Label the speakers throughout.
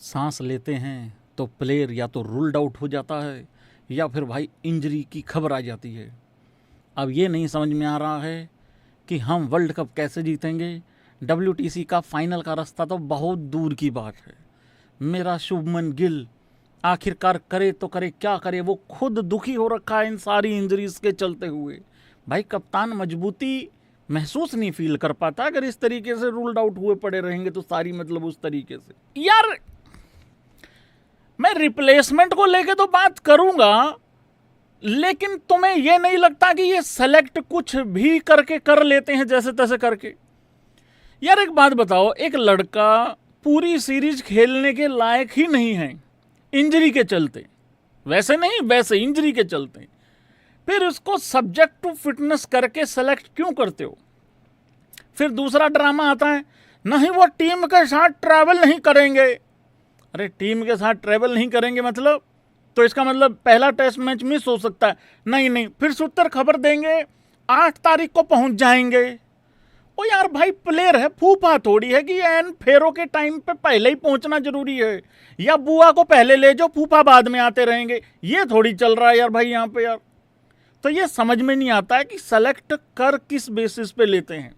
Speaker 1: सांस लेते हैं तो प्लेयर या तो रूल्ड आउट हो जाता है या फिर भाई इंजरी की खबर आ जाती है। अब ये नहीं समझ में आ रहा है कि हम वर्ल्ड कप कैसे जीतेंगे। WTC का फाइनल का रास्ता तो बहुत दूर की बात है। मेरा शुभमन गिल आखिरकार करे तो करे क्या करे, वो खुद दुखी हो रखा है इन सारी इंजरीज के चलते हुए। भाई कप्तान मजबूती महसूस नहीं फील कर पाता अगर इस तरीके से रूल्ड आउट हुए पड़े रहेंगे तो सारी मतलब उस तरीके से। यार मैं रिप्लेसमेंट को लेके तो बात करूंगा, लेकिन तुम्हें यह नहीं लगता कि ये सेलेक्ट कुछ भी करके कर लेते हैं जैसे तैसे करके। यार एक बात बताओ, एक लड़का पूरी सीरीज खेलने के लायक ही नहीं है इंजरी के चलते, वैसे नहीं वैसे इंजरी के चलते, फिर उसको सब्जेक्ट टू फिटनेस करके सेलेक्ट क्यों करते हो? फिर दूसरा ड्रामा आता है, नहीं वो टीम के साथ ट्रैवल नहीं करेंगे। अरे टीम के साथ ट्रैवल नहीं करेंगे मतलब, तो इसका मतलब पहला टेस्ट मैच मिस हो सकता है। नहीं, फिर सूत्र खबर देंगे 8 तारीख को पहुंच जाएंगे। ओ यार भाई प्लेयर है, फूफा थोड़ी है कि एन फेरो के टाइम पे पहले ही पहुंचना जरूरी है, या बुआ को पहले ले जाओ फूफा बाद में आते रहेंगे। ये थोड़ी चल रहा है यार भाई यहाँ पे यार। तो ये समझ में नहीं आता है कि सेलेक्ट कर किस बेसिस पे लेते हैं।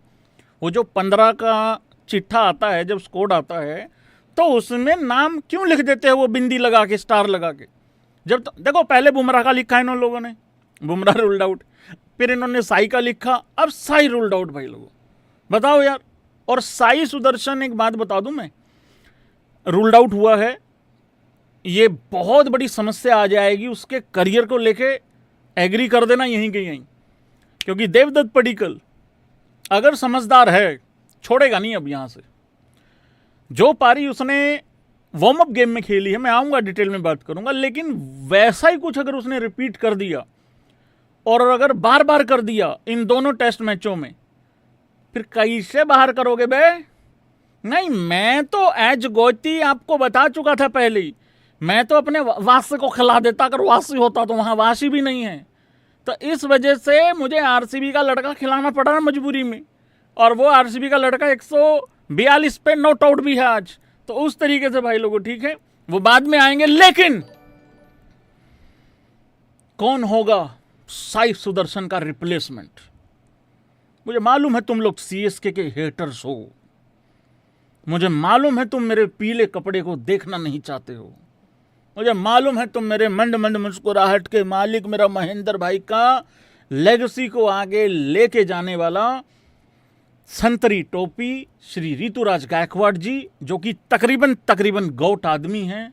Speaker 1: वो जो 15 का चिट्ठा आता है, जब स्कोर आता है तो उसमें नाम क्यों लिख देते हैं वो बिंदी लगा के, स्टार लगा के? जब तो देखो पहले बुमराह का लिखा इन लोगों ने, बुमराह रूल्ड आउट, फिर इन्होंने साई का लिखा, अब साई रूल्ड आउट। भाई लोगों बताओ यार। और साई सुदर्शन, एक बात बता दूं मैं, रूल्ड आउट हुआ है, ये बहुत बड़ी समस्या आ जाएगी उसके करियर को लेके। एग्री कर देना यहीं के यहीं, क्योंकि देवदत्त पडिक्कल अगर समझदार है छोड़ेगा नहीं अब यहां से। जो पारी उसने वार्म अप गेम में खेली है, मैं आऊंगा डिटेल में बात करूंगा, लेकिन वैसा ही कुछ अगर उसने रिपीट कर दिया और अगर बार बार कर दिया इन दोनों टेस्ट मैचों में, फिर कैसे बाहर करोगे बे? नहीं, मैं तो एज गोती आपको बता चुका था पहले ही, मैं तो अपने वासी को खिला देता अगर वासी होता तो, वहां वासी भी नहीं है। तो इस वजह से मुझे आरसीबी का लड़का खिलाना पड़ा ना मजबूरी में, और वो आरसीबी का लड़का 142 पे नॉट आउट भी है आज। तो उस तरीके से भाई लोगों, ठीक है वो बाद में आएंगे, लेकिन कौन होगा साई सुदर्शन का रिप्लेसमेंट? मुझे मालूम है तुम लोग सीएसके के हेटर्स हो, मुझे मालूम है तुम मेरे पीले कपड़े को देखना नहीं चाहते हो, मुझे मालूम है तुम मेरे मंड मंड मुस्कुराहट के मालिक मेरा महेंद्र भाई का लेगेसी को आगे लेके जाने वाला संतरी टोपी श्री ऋतुराज गायकवाड़ जी, जो कि तकरीबन गौट आदमी हैं।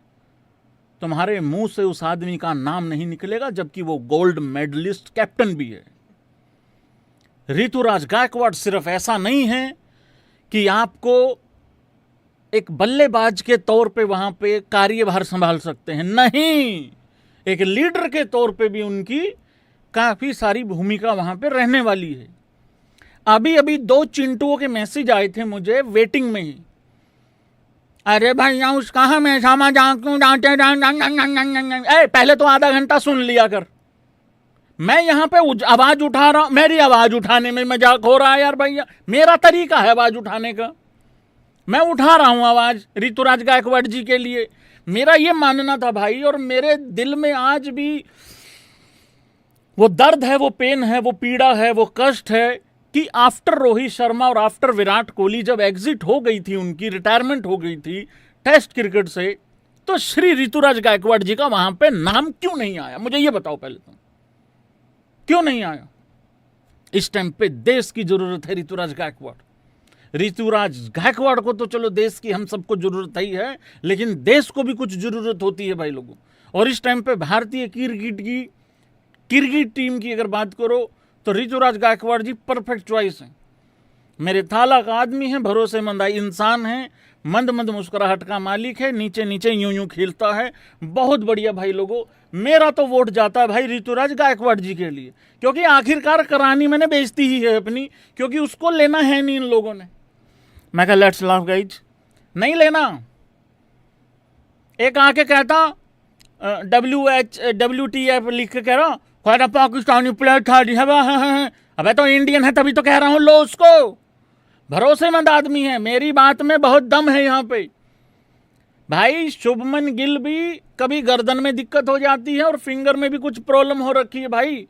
Speaker 1: तुम्हारे मुंह से उस आदमी का नाम नहीं निकलेगा, जबकि वो गोल्ड मेडलिस्ट कैप्टन भी है। ऋतुराज गायकवाड़ सिर्फ ऐसा नहीं है कि आपको एक बल्लेबाज के तौर पे वहां पे कार्यभार संभाल सकते हैं, नहीं, एक लीडर के तौर पे भी उनकी काफी सारी भूमिका वहां पे रहने वाली है। अभी अभी 2 चिंटुओं के मैसेज आए थे मुझे वेटिंग में ही, अरे भाई यहाँ उस कहा मैं सामा जा क्यों डांटे, पहले तो आधा घंटा सुन लिया कर। मैं यहाँ पे आवाज उठा रहा हूं, मेरी आवाज उठाने में मजाक हो रहा है यार भैया, मेरा तरीका है आवाज उठाने का, मैं उठा रहा हूं आवाज ऋतुराज गायकवाड़ जी के लिए। मेरा ये मानना था भाई, और मेरे दिल में आज भी वो दर्द है, वो पेन है, वो पीड़ा है, वो कष्ट है कि आफ्टर रोहित शर्मा और आफ्टर विराट कोहली जब एग्जिट हो गई थी, उनकी रिटायरमेंट हो गई थी टेस्ट क्रिकेट से, तो श्री ऋतुराज गायकवाड़ जी का वहां पे नाम क्यों नहीं आया? मुझे ये बताओ पहले तो, क्यों नहीं आया? इस टाइम पे देश की जरूरत है ऋतुराज गायकवाड़। ऋतुराज गायकवाड़ को तो चलो देश की हम सबको जरूरत ही है, लेकिन देश को भी कुछ जरूरत होती है भाई लोगों। और इस टाइम पे भारतीय क्रिकेट टीम की अगर बात करो तो ऋतुराज गायकवाड़ जी परफेक्ट चॉइस है। मेरे थाला का आदमी है, भरोसेमंद इंसान है, मंद मुस्कुराहट का मालिक है, नीचे नीचे यूं खेलता है, बहुत बढ़िया भाई लोगों। मेरा तो वोट जाता है भाई ऋतुराज गायकवाड़ जी के लिए, क्योंकि आखिरकार करानी मैंने बेइज्जती ही है अपनी, क्योंकि उसको लेना है नहीं इन लोगों ने। मैं कहा लेट्स लाफ गाइज, नहीं लेना। एक आके कहता WTF लिख के कह रहा, पाकिस्तानी प्लेयर था, अबे तो इंडियन है तभी तो कह रहा हूं, लो उसको, भरोसेमंद आदमी है, मेरी बात में बहुत दम है यहाँ पे। भाई शुभमन गिल भी कभी गर्दन में दिक्कत हो जाती है और फिंगर में भी कुछ प्रॉब्लम हो रखी है भाई।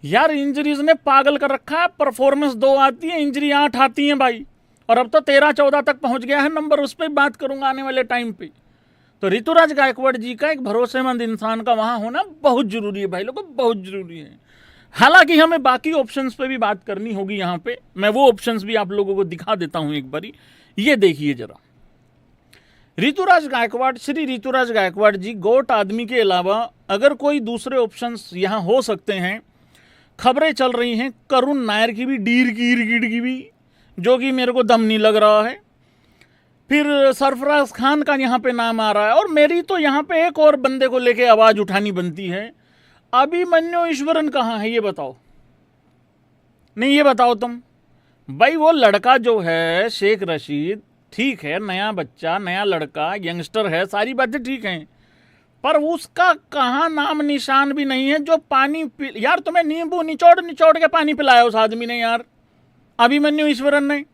Speaker 1: यार इंजरीज ने पागल कर रखा है, परफॉर्मेंस 2 आती है, इंजरी 8 आती है भाई। और अब तो 13-14 तक पहुंच गया है नंबर, उस पर बात करूंगा आने वाले टाइम पे। तो ऋतुराज गायकवाड़ जी का एक भरोसेमंद इंसान का वहां होना बहुत जरूरी है भाई लोगों, बहुत जरूरी है। हालांकि हमें बाकी ऑप्शंस पे भी बात करनी होगी यहाँ पे, मैं वो ऑप्शंस भी आप लोगों को दिखा देता हूं एक बारी। ये देखिए जरा, ऋतुराज गायकवाड़, श्री ऋतुराज गायकवाड़ जी गोट आदमी के अलावा अगर कोई दूसरे ऑप्शंस यहाँ हो सकते हैं, खबरें चल रही हैं करुण नायर की भी, डीर की गिरगिट की भी, जो कि मेरे को दम नहीं लग रहा है। फिर सरफराज खान का यहाँ पे नाम आ रहा है, और मेरी तो यहाँ पे एक और बंदे को लेके आवाज उठानी बनती है। अभिमन्यु ईश्वरन कहाँ है ये बताओ, नहीं ये बताओ तुम भाई। वो लड़का जो है शेख रशीद, ठीक है, नया बच्चा, नया लड़का, यंगस्टर है, सारी बातें ठीक हैं, पर उसका कहाँ नाम निशान भी नहीं है। जो पानी यार तुम्हें नींबू निचोड़ निचोड़ के पानी पिलाया उस आदमी ने यार, अभिमन्यु ईश्वरन ने,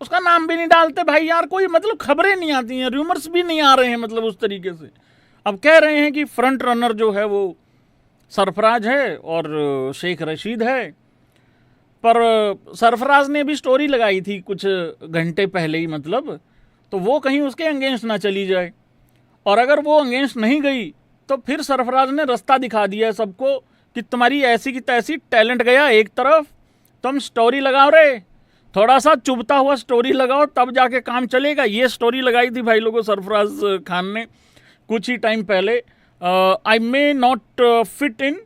Speaker 1: उसका नाम भी नहीं डालते भाई यार। कोई मतलब खबरें नहीं आती हैं, रूमर्स भी नहीं आ रहे हैं मतलब उस तरीके से। अब कह रहे हैं कि फ्रंट रनर जो है वो सरफराज है और शेख रशीद है, पर सरफराज ने भी स्टोरी लगाई थी कुछ घंटे पहले ही मतलब, तो वो कहीं उसके अगेंस्ट ना चली जाए। और अगर वो अगेंस्ट नहीं गई तो फिर सरफराज ने रास्ता दिखा दिया है सबको कि तुम्हारी ऐसी की तैसी टैलेंट गया एक तरफ, तुम स्टोरी लगाओ रे, थोड़ा सा चुभता हुआ स्टोरी लगाओ तब जाके काम चलेगा। ये स्टोरी लगाई थी भाई लोगों सरफराज खान ने कुछ ही टाइम पहले। I may not fit in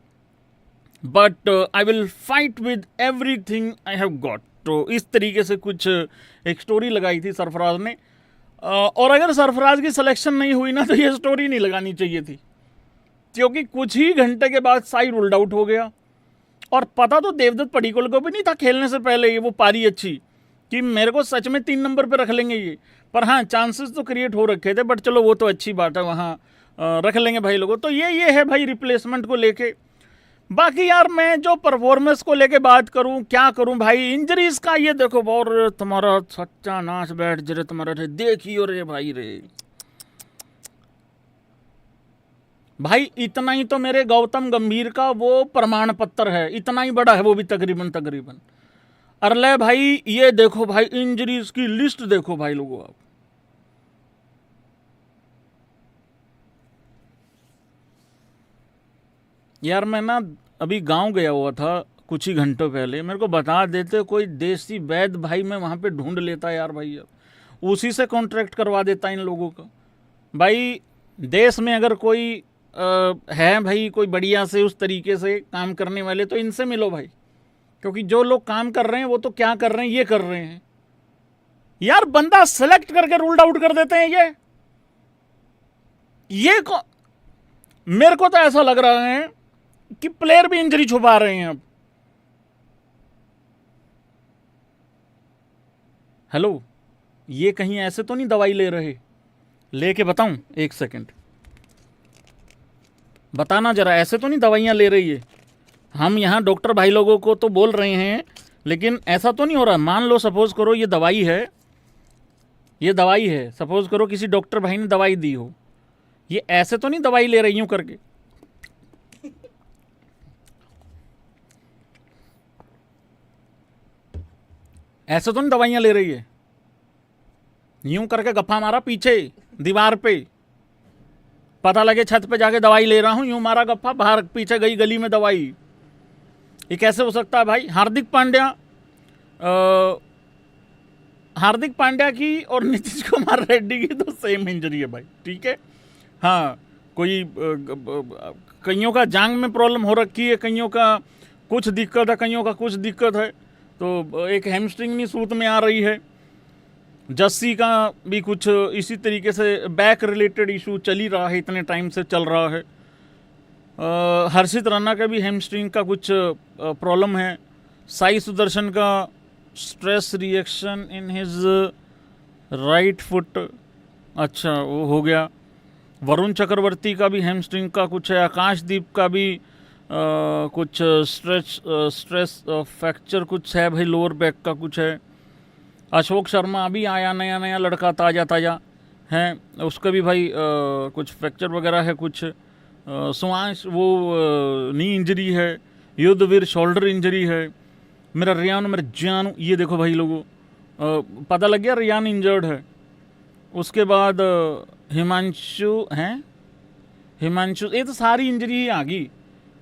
Speaker 1: but I will fight with everything I have got, तो इस तरीके से कुछ एक स्टोरी लगाई थी सरफराज ने। और अगर सरफराज की सिलेक्शन नहीं हुई ना तो ये स्टोरी नहीं लगानी चाहिए थी, क्योंकि कुछ ही घंटे के बाद साई रूल्ड आउट हो गया। और पता तो देवदत्त पडिक्कल को भी नहीं था खेलने से पहले ये वो पारी अच्छी कि मेरे को सच में 3 नंबर पे रख लेंगे ये, पर हाँ चांसेस तो क्रिएट हो रखे थे, बट चलो वो तो अच्छी बात है, वहाँ रख लेंगे भाई लोगों। तो ये है भाई रिप्लेसमेंट को लेके। बाकी यार मैं जो परफॉर्मेंस को लेके बात करूं, क्या करूं भाई, इंजरीज का ये देखो, और तुम्हारा सच्चा नाच बैठ जरे तुम्हारा रे, देखियो रे भाई रे भाई। इतना ही तो मेरे गौतम गंभीर का वो प्रमाण पत्र है, इतना ही बड़ा है वो भी तकरीबन। अरले भाई ये देखो भाई, इंजरीज की लिस्ट देखो भाई लोगों आप। यार मैं ना अभी गांव गया हुआ था कुछ ही घंटों पहले, मेरे को बता देते कोई देसी वैद्य भाई, मैं वहाँ पे ढूंढ लेता यार भाई, यार उसी से कॉन्ट्रैक्ट करवा देता इन लोगों का भाई। देश में अगर कोई है भाई कोई बढ़िया से उस तरीके से काम करने वाले तो इनसे मिलो भाई, क्योंकि जो लोग काम कर रहे हैं वो तो क्या कर रहे हैं, ये कर रहे हैं यार। बंदा सेलेक्ट करके रूल्ड आउट कर देते हैं ये मेरे को तो ऐसा लग रहा है कि प्लेयर भी इंजरी छुपा रहे हैं अब। हेलो, ये कहीं ऐसे तो नहीं दवाई ले रहे, लेके बताऊं, एक सेकंड बताना जरा, ऐसे तो नहीं दवाइयां ले रही है। हम यहाँ डॉक्टर भाई लोगों को तो बोल रहे हैं, लेकिन ऐसा तो नहीं हो रहा। मान लो सपोज करो ये दवाई है, ये दवाई है, सपोज करो किसी डॉक्टर भाई ने दवाई दी हो, ये ऐसे तो नहीं दवाई ले रही यूं करके, ऐसे तो नहीं दवाइयां ले रही है, यूं करके गप्पा मारा पीछे दीवार पे, पता लगे छत पे जाके दवाई ले रहा हूं, यूं मारा गप्पा, बाहर पीछे गई गली में दवाई। ये कैसे हो सकता है भाई। हार्दिक पांड्या की और नीतीश कुमार रेड्डी की तो सेम इंजरी है भाई, ठीक है। हाँ, कोई कईयों का जांग में प्रॉब्लम हो रखी है, कईयों का कुछ दिक्कत है, कईयों का कुछ दिक्कत है, तो एक हैमस्ट्रिंग नहीं सूत में आ रही है। जस्सी का भी कुछ इसी तरीके से बैक रिलेटेड इशू चल ही रहा है, इतने टाइम से चल रहा है। हर्षित राणा का भी हैमस्ट्रिंग का कुछ प्रॉब्लम है। साई सुदर्शन का stress reaction in his right foot, अच्छा वो हो गया। वरुण चक्रवर्ती का भी हैमस्ट्रिंग का कुछ है। आकाशदीप का भी कुछ स्ट्रेस फ्रैक्चर कुछ है भाई, लोअर बैक का कुछ है। अशोक शर्मा अभी आया, नया नया लड़का, ताज़ा ताज़ा हैं, उसका भी भाई कुछ फ्रैक्चर वगैरह है, कुछ श्वास वो नी इंजरी है, युद्धवीर शोल्डर इंजरी है। मेरा रियान, मेरा जानू, ये देखो भाई लोगों, पता लग गया रियान इंजर्ड है। उसके बाद हिमांशु हैं, हिमांशु, ये तो सारी इंजरी ही आ गई।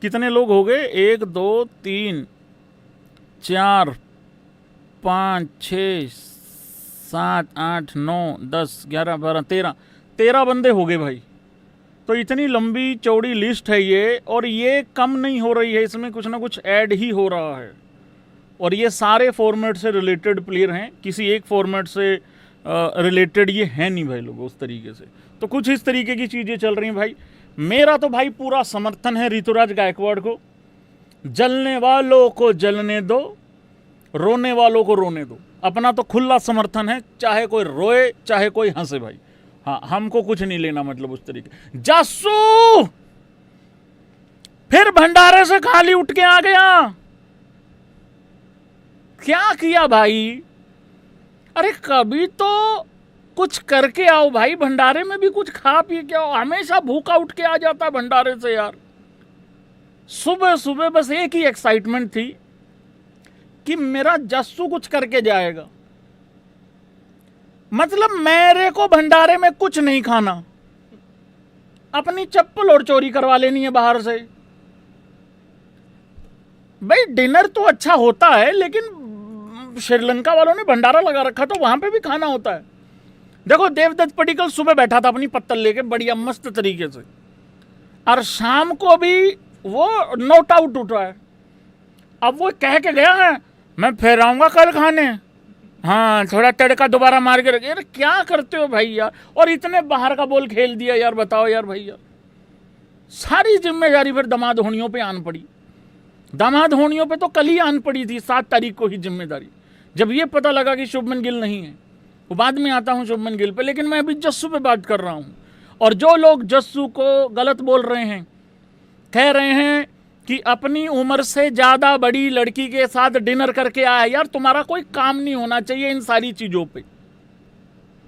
Speaker 1: कितने लोग हो गए? 1 2 3 4 5 6 7 8 9 10 11 12 13 बंदे हो गए भाई। तो इतनी लंबी चौड़ी लिस्ट है ये, और ये कम नहीं हो रही है, इसमें कुछ ना कुछ ऐड ही हो रहा है। और ये सारे फॉर्मेट से रिलेटेड प्लेयर हैं, किसी एक फॉर्मेट से रिलेटेड ये है नहीं भाई लोग उस तरीके से। तो कुछ इस तरीके की चीज़ें चल रही हैं भाई। मेरा तो भाई पूरा समर्थन है ऋतुराज गायकवाड़ को। जलने वालों को जलने दो, रोने वालों को रोने दो। अपना तो खुला समर्थन है, चाहे कोई रोए चाहे कोई हंसे भाई। हाँ, हमको कुछ नहीं लेना मतलब उस तरीके। जासू फिर भंडारे से खाली उठ के आ गया, क्या किया भाई? अरे कभी तो कुछ करके आओ भाई, भंडारे में भी कुछ खा पी के आओ। हमेशा भूखा उठ के आ जाता है भंडारे से यार। सुबह सुबह बस एक ही एक्साइटमेंट थी कि मेरा जस्सू कुछ करके जाएगा। मतलब मेरे को भंडारे में कुछ नहीं खाना, अपनी चप्पल और चोरी करवा लेनी है बाहर से। भाई डिनर तो अच्छा होता है, लेकिन श्रीलंका वालों ने भंडारा लगा रखा, तो वहां पे भी खाना होता है। देखो देवदत्त पडिक्कल सुबह बैठा था अपनी पत्तल लेके बढ़िया मस्त तरीके से, और शाम को भी वो नोट आउट उठा है। अब वो कह के गया है मैं फिर आऊंगा कल खाने, हाँ थोड़ा तड़का दोबारा मार के रखे। यार क्या करते हो भाई यार? और इतने बाहर का बॉल खेल दिया यार, बताओ यार भाई यार। सारी जिम्मेदारी फिर दामाद होनियों पे आन पड़ी। दामाद होनियों पे तो कल ही आन पड़ी थी, 7 तारीख को ही जिम्मेदारी, जब ये पता लगा कि शुभमन गिल नहीं है। वो बाद में आता हूँ शुभमन गिल पे, लेकिन मैं अभी जस्सू पे बात कर रहा हूँ। और जो लोग जस्सू को गलत बोल रहे हैं, कह रहे हैं कि अपनी उम्र से ज़्यादा बड़ी लड़की के साथ डिनर करके आया, यार तुम्हारा कोई काम नहीं होना चाहिए इन सारी चीज़ों पे।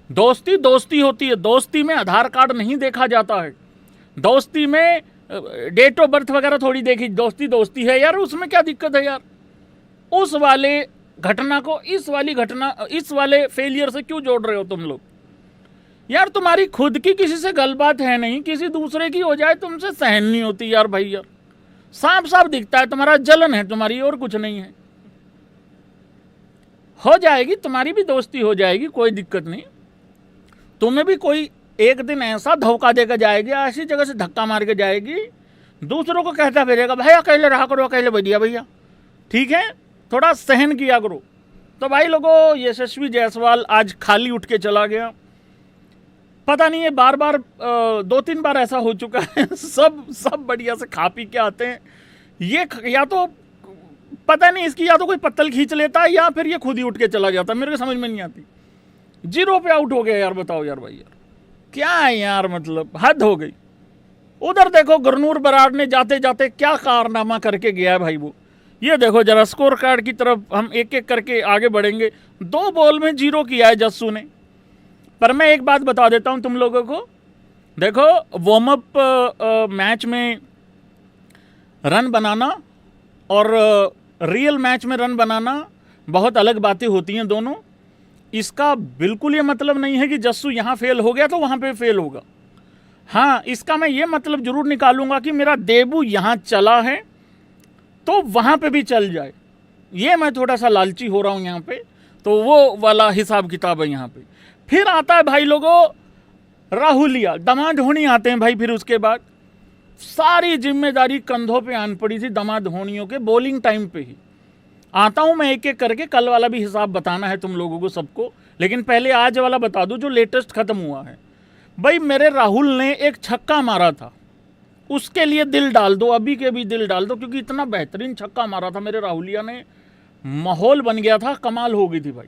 Speaker 1: दोस्ती दोस्ती होती है, दोस्ती में आधार कार्ड नहीं देखा जाता है, दोस्ती में डेट ऑफ बर्थ वगैरह थोड़ी देखी। दोस्ती दोस्ती है यार, उसमें क्या दिक्कत है यार? उस वाले घटना को इस वाले फेलियर से क्यों जोड़ रहे हो तुम लोग? यार तुम्हारी खुद की किसी से गलबात है नहीं, किसी दूसरे की हो जाए तुमसे सहन नहीं होती यार भाई। यार साफ साफ दिखता है तुम्हारा जलन है तुम्हारी, और कुछ नहीं है। हो जाएगी तुम्हारी भी दोस्ती हो जाएगी, कोई दिक्कत नहीं। तुम्हें भी कोई एक दिन ऐसा धोखा देकर जाएगी, ऐसी जगह से धक्का मार के जाएगी, दूसरों को कहता फिरेगा भाई अकेले रहा करो, अकेले भैया भैया, ठीक है थोड़ा सहन किया करो। तो भाई लोगों, यशस्वी जायसवाल आज खाली उठ के चला गया। पता नहीं है, बार बार 2-3 बार ऐसा हो चुका है। सब बढ़िया से खा पी के आते हैं, ये या तो पता नहीं इसकी, या तो कोई पत्तल खींच लेता है या फिर ये खुद ही उठ के चला जाता है, मेरे को समझ में नहीं आती। 0 पे आउट हो गया यार, बताओ यार भाई यार क्या है यार, मतलब हद हो गई। उधर देखो गुरनूर बराड़ ने जाते जाते क्या कारनामा करके गया है भाई। वो ये देखो जरा स्कोर कार्ड की तरफ हम एक एक करके आगे बढ़ेंगे। 2 बॉल में 0 किया है जस्सू ने। पर मैं एक बात बता देता हूं तुम लोगों को, देखो वार्म अप मैच में रन बनाना और रियल मैच में रन बनाना बहुत अलग बातें होती हैं दोनों। इसका बिल्कुल ये मतलब नहीं है कि जस्सू यहाँ फेल हो गया तो वहाँ पे फेल होगा। हाँ, इसका मैं ये मतलब जरूर निकालूंगा कि मेरा देबू यहाँ चला है तो वहाँ पे भी चल जाए। ये मैं थोड़ा सा लालची हो रहा हूँ यहाँ पे, तो वो वाला हिसाब किताब है यहाँ पे। फिर आता है भाई लोगों राहुलिया, दामाद होनी आते हैं भाई। फिर उसके बाद सारी जिम्मेदारी कंधों पे आन पड़ी थी दामाद होनियों के बॉलिंग टाइम पे ही। आता हूं मैं एक एक करके, कल वाला भी हिसाब बताना है तुम लोगों को सबको, लेकिन पहले आज वाला बता दूं जो लेटेस्ट खत्म हुआ है। भाई मेरे राहुल ने एक छक्का मारा था, उसके लिए दिल डाल दो, अभी के भी दिल डाल दो, क्योंकि इतना बेहतरीन छक्का मारा था मेरे राहुलिया ने, माहौल बन गया था, कमाल हो गई थी भाई।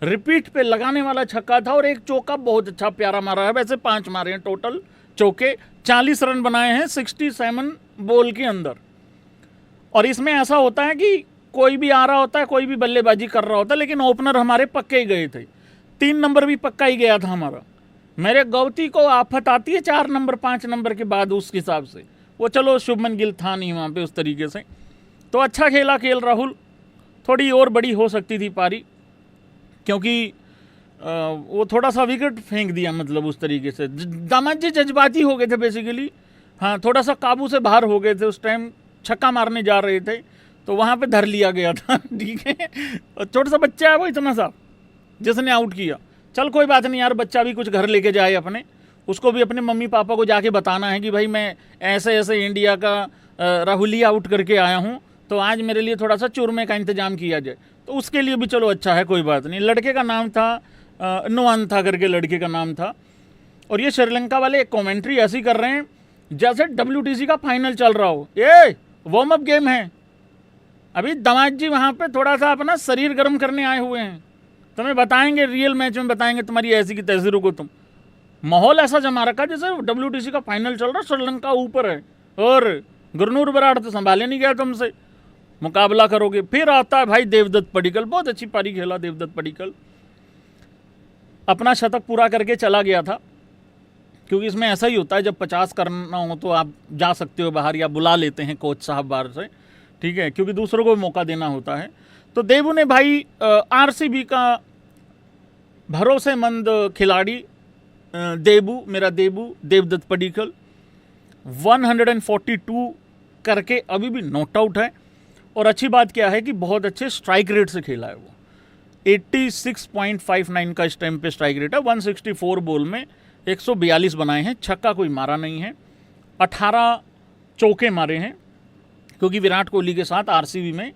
Speaker 1: रिपीट पे लगाने वाला छक्का था, और एक चौका बहुत अच्छा प्यारा मारा है। वैसे 5 मारे हैं टोटल चौके, 40 रन बनाए हैं 67 बॉल के अंदर। और इसमें ऐसा होता है कि कोई भी आ रहा होता है, कोई भी बल्लेबाजी कर रहा होता है, लेकिन ओपनर हमारे पक्के ही गए थे। 3 नंबर भी पक्का ही गया था हमारा। मेरे गौती को आफत आती है 4 नंबर 5 नंबर के बाद उस हिसाब से। वो चलो शुभमन गिल था नहीं वहाँ पे उस तरीके से, तो अच्छा खेला राहुल। थोड़ी और बड़ी हो सकती थी पारी, क्योंकि वो थोड़ा सा विकेट फेंक दिया, मतलब उस तरीके से दामाद जी जज्बाती हो गए थे बेसिकली। हाँ, थोड़ा सा काबू से बाहर हो गए थे उस टाइम, छक्का मारने जा रहे थे तो वहाँ पे धर लिया गया था। ठीक है, छोटा सा बच्चा है वो इतना सा जिसने आउट किया। चल कोई बात नहीं यार, बच्चा भी कुछ घर लेके जाए अपने, उसको भी अपने मम्मी पापा को जाके बताना है कि भाई मैं ऐसे ऐसे इंडिया का राहुल आउट करके आया हूँ, तो आज मेरे लिए थोड़ा सा चूरमे का इंतजाम किया जाए, तो उसके लिए भी चलो अच्छा है, कोई बात नहीं। लड़के का नाम था नुआन था करके लड़के का नाम था। और ये श्रीलंका वाले एक कमेंट्री ऐसी कर रहे हैं जैसे WTC का फाइनल चल रहा हो। ये वार्म अप गेम है, अभी दामाद जी वहाँ पे थोड़ा सा अपना शरीर गर्म करने आए हुए हैं, तुम्हें बताएंगे रियल मैच में, बताएंगे तुम्हारी ऐसी की तैसी। रुको तुम, माहौल ऐसा जमा रखा जैसे WTC का फाइनल चल रहा, श्रीलंका ऊपर है और गुरनूर बराड़ तो संभाले नहीं गया तुमसे, मुकाबला करोगे। फिर आता है भाई देवदत्त पडिक्कल, बहुत अच्छी पारी खेला देवदत्त पडिक्कल, अपना शतक पूरा करके चला गया था। क्योंकि इसमें ऐसा ही होता है, जब 50 करना हो तो आप जा सकते हो बाहर, या बुला लेते हैं कोच साहब बाहर से, ठीक है, क्योंकि दूसरों को मौका देना होता है। तो देबू ने भाई RCB का भरोसेमंद खिलाड़ी देबू, मेरा देबू देवदत्त पडिक्कल 142 करके अभी भी नॉट आउट है। और अच्छी बात क्या है कि बहुत अच्छे स्ट्राइक रेट से खेला है वो, 86.59 का इस टाइम पे स्ट्राइक रेट है। 164 बॉल में 142 बनाए हैं, छक्का कोई मारा नहीं है, 18 चौके मारे हैं, क्योंकि विराट कोहली के साथ RCB में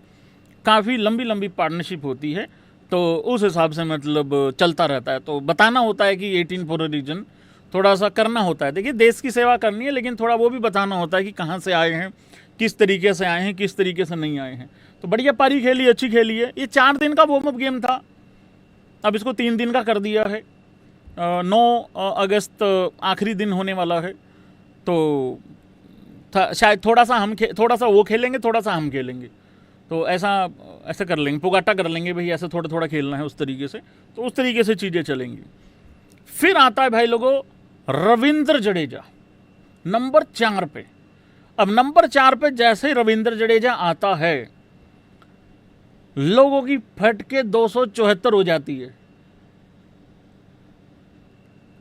Speaker 1: काफ़ी लंबी लंबी पार्टनरशिप होती है, तो उस हिसाब से मतलब चलता रहता है। तो बताना होता है कि 18 फॉर अ रीजन, थोड़ा सा करना होता है। देखिए देश की सेवा करनी है, लेकिन थोड़ा वो भी बताना होता है कि कहाँ से आए हैं, किस तरीके से आए हैं, किस तरीके से नहीं आए हैं। तो बढ़िया पारी खेली, अच्छी खेली है। ये 4 दिन का वार्म अप गेम था, अब इसको 3 दिन का कर दिया है। 9 अगस्त आखिरी दिन होने वाला है, तो शायद थोड़ा सा वो खेलेंगे, थोड़ा सा हम खेलेंगे, तो ऐसा कर लेंगे, पुगाटा कर लेंगे भाई, ऐसे थोड़ा थोड़ा खेलना है उस तरीके से, तो उस तरीके से चीज़ें चलेंगी। फिर आता है भाई लोगों रविंद्र जडेजा नंबर 4 पे। अब नंबर 4 पे जैसे ही रविंद्र जडेजा आता है, लोगों की फट के 274 हो जाती है।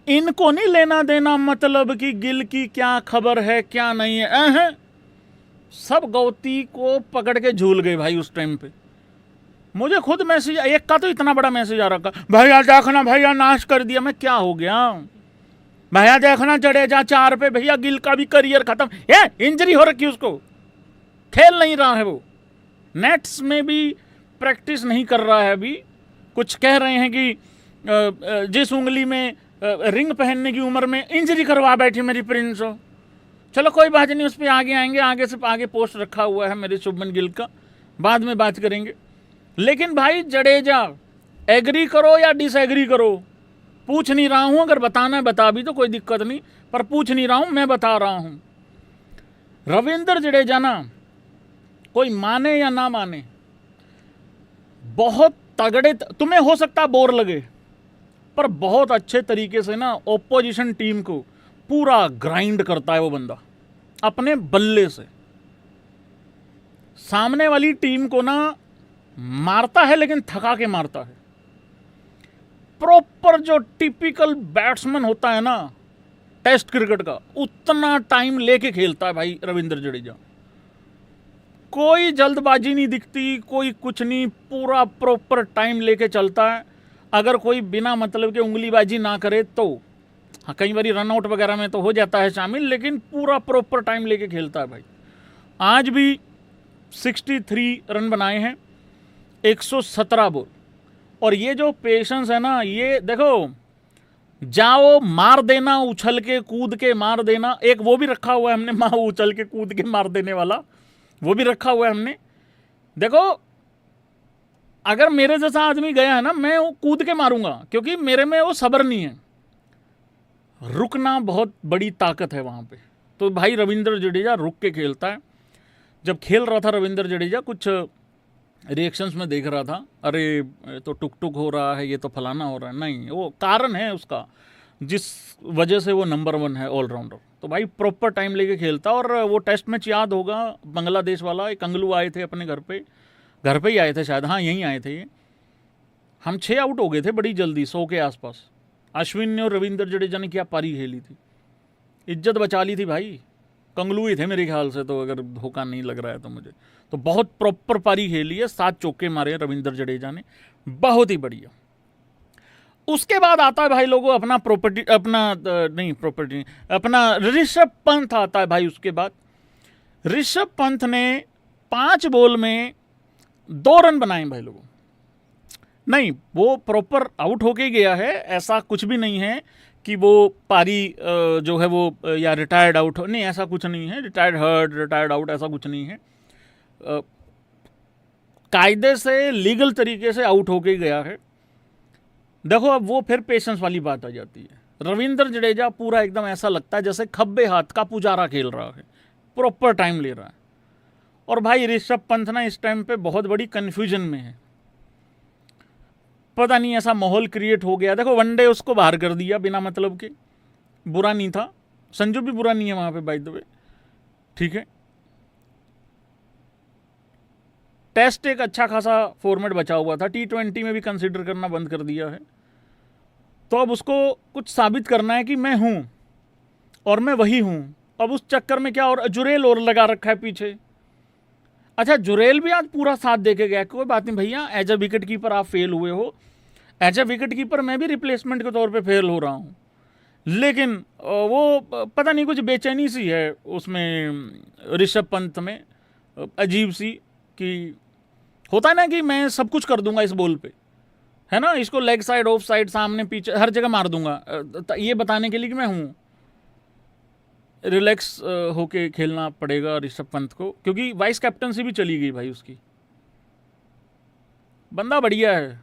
Speaker 1: इनको नहीं लेना देना मतलब कि गिल की क्या खबर है क्या नहीं है, सब गौती को पकड़ के झूल गए भाई उस टाइम पे। मुझे खुद मैसेज, एक का तो इतना बड़ा मैसेज आ रखा, भैया देखना, भैया नाश कर दिया। मैं क्या हो गया भैया, देखना जडेजा 4 पे, भैया गिल का भी करियर खत्म, ये इंजरी हो रखी उसको, खेल नहीं रहा है वो, नेट्स में भी प्रैक्टिस नहीं कर रहा है अभी। कुछ कह रहे हैं कि जिस उंगली में रिंग पहनने की उम्र में इंजरी करवा बैठी मेरी प्रिंस हो। चलो कोई बात नहीं, उस पर आगे आएंगे, आगे से आगे पोस्ट रखा हुआ है मेरे शुभमन गिल का, बाद में बात करेंगे। लेकिन भाई जडेजा, एग्री करो या डिसएग्री करो, पूछ नहीं रहा हूं, अगर बताना है बता भी तो कोई दिक्कत नहीं, पर पूछ नहीं रहा हूं, मैं बता रहा हूं। रविंद्र जडेजा ना, कोई माने या ना माने, बहुत तगड़े, तुम्हें हो सकता बोर लगे, पर बहुत अच्छे तरीके से ना ओपोजिशन टीम को पूरा ग्राइंड करता है वो बंदा अपने बल्ले से। सामने वाली टीम को ना मारता है, लेकिन थका के मारता है। प्रॉपर जो टिपिकल बैट्समैन होता है ना टेस्ट क्रिकेट का, उतना टाइम लेके खेलता है भाई रविंद्र जडेजा। कोई जल्दबाजी नहीं दिखती, कोई कुछ नहीं, पूरा प्रॉपर टाइम लेके चलता है। अगर कोई बिना मतलब के उंगलीबाजी ना करे तो हाँ, कई बार रनआउट वगैरह में तो हो जाता है शामिल, लेकिन पूरा प्रॉपर टाइम लेके खेलता है भाई। आज भी 63 रन बनाए हैं, 117 बॉल। और ये जो पेशेंस है ना, ये देखो, जाओ मार देना, उछल के कूद के मार देना, एक वो भी रखा हुआ है हमने, उछल के कूद के मार देने वाला, वो भी रखा हुआ है हमने। देखो अगर मेरे जैसा आदमी गया है ना, मैं वो कूद के मारूंगा, क्योंकि मेरे में वो सब्र नहीं है, रुकना बहुत बड़ी ताकत है वहाँ पे। तो भाई रविंद्र जडेजा रुक के खेलता है। जब खेल रहा था रविंद्र जडेजा, कुछ रिएक्शंस में देख रहा था, अरे तो टुक टुक हो रहा है, ये तो फलाना हो रहा है, नहीं, वो कारण है उसका। जिस वजह से वो नंबर 1 है ऑलराउंडर। तो भाई प्रॉपर टाइम लेके खेलता। और वो टेस्ट मैच याद होगा, बांग्लादेश वाला, एक अंगलू आए थे अपने घर पे ही आए थे शायद, हाँ यहीं आए थे ये। हम 6 आउट हो गए थे बड़ी जल्दी, 100 के आसपास। अश्विन ने और रविंद्र जडेजा ने क्या पारी खेली थी, इज्जत बचा ली थी भाई। कंगलू ही थे मेरे ख्याल से, तो अगर धोखा नहीं लग रहा है तो मुझे, तो बहुत प्रॉपर पारी खेली है। 7 चौके मारे रविंद्र जडेजा ने, बहुत ही बढ़िया। उसके बाद आता है भाई लोगों अपना अपना ऋषभ पंत आता है भाई। उसके बाद ऋषभ पंत ने 5 बॉल में 2 रन बनाए भाई लोगों। नहीं, वो प्रॉपर आउट होके गया है, ऐसा कुछ भी नहीं है कि वो पारी जो है वो या रिटायर्ड आउट हो, नहीं ऐसा कुछ नहीं है। रिटायर्ड हर्ड, रिटायर्ड आउट, ऐसा कुछ नहीं है। कायदे से लीगल तरीके से आउट होके गया है। देखो अब वो फिर पेशेंस वाली बात आ जाती है। रविंद्र जडेजा पूरा एकदम ऐसा लगता है जैसे खब्बे हाथ का पुजारा खेल रहा है, प्रॉपर टाइम ले रहा है। और भाई ऋषभ पंत ना इस टाइम पे बहुत बड़ी कंफ्यूजन में है, पता नहीं ऐसा माहौल क्रिएट हो गया। देखो वनडे उसको बाहर कर दिया बिना मतलब के, बुरा नहीं था। संजू भी बुरा नहीं है वहां पे बाय द वे, ठीक है। टेस्ट एक अच्छा खासा फॉर्मेट बचा हुआ था, T20 में भी कंसिडर करना बंद कर दिया है। तो अब उसको कुछ साबित करना है कि मैं हूं और मैं वही हूं। अब उस चक्कर में क्या, और जुरेल और लगा रखा है पीछे। अच्छा जुरेल भी आज पूरा साथ देके गया, कोई बात नहीं भैया, एज अ विकेट कीपर आप फेल हुए हो, एज अ विकेट कीपर मैं भी रिप्लेसमेंट के तौर पे फेल हो रहा हूँ। लेकिन वो पता नहीं कुछ बेचैनी सी है उसमें ऋषभ पंत में, अजीब सी, कि होता है ना कि मैं सब कुछ कर दूंगा इस बॉल पे, है ना, इसको लेग साइड, ऑफ साइड, सामने पीछे, हर जगह मार दूंगा, ये बताने के लिए कि मैं हूँ। रिलैक्स होके खेलना पड़ेगा ऋषभ पंत को, क्योंकि वाइस कैप्टनसी भी चली गई भाई उसकी। बंदा बढ़िया है,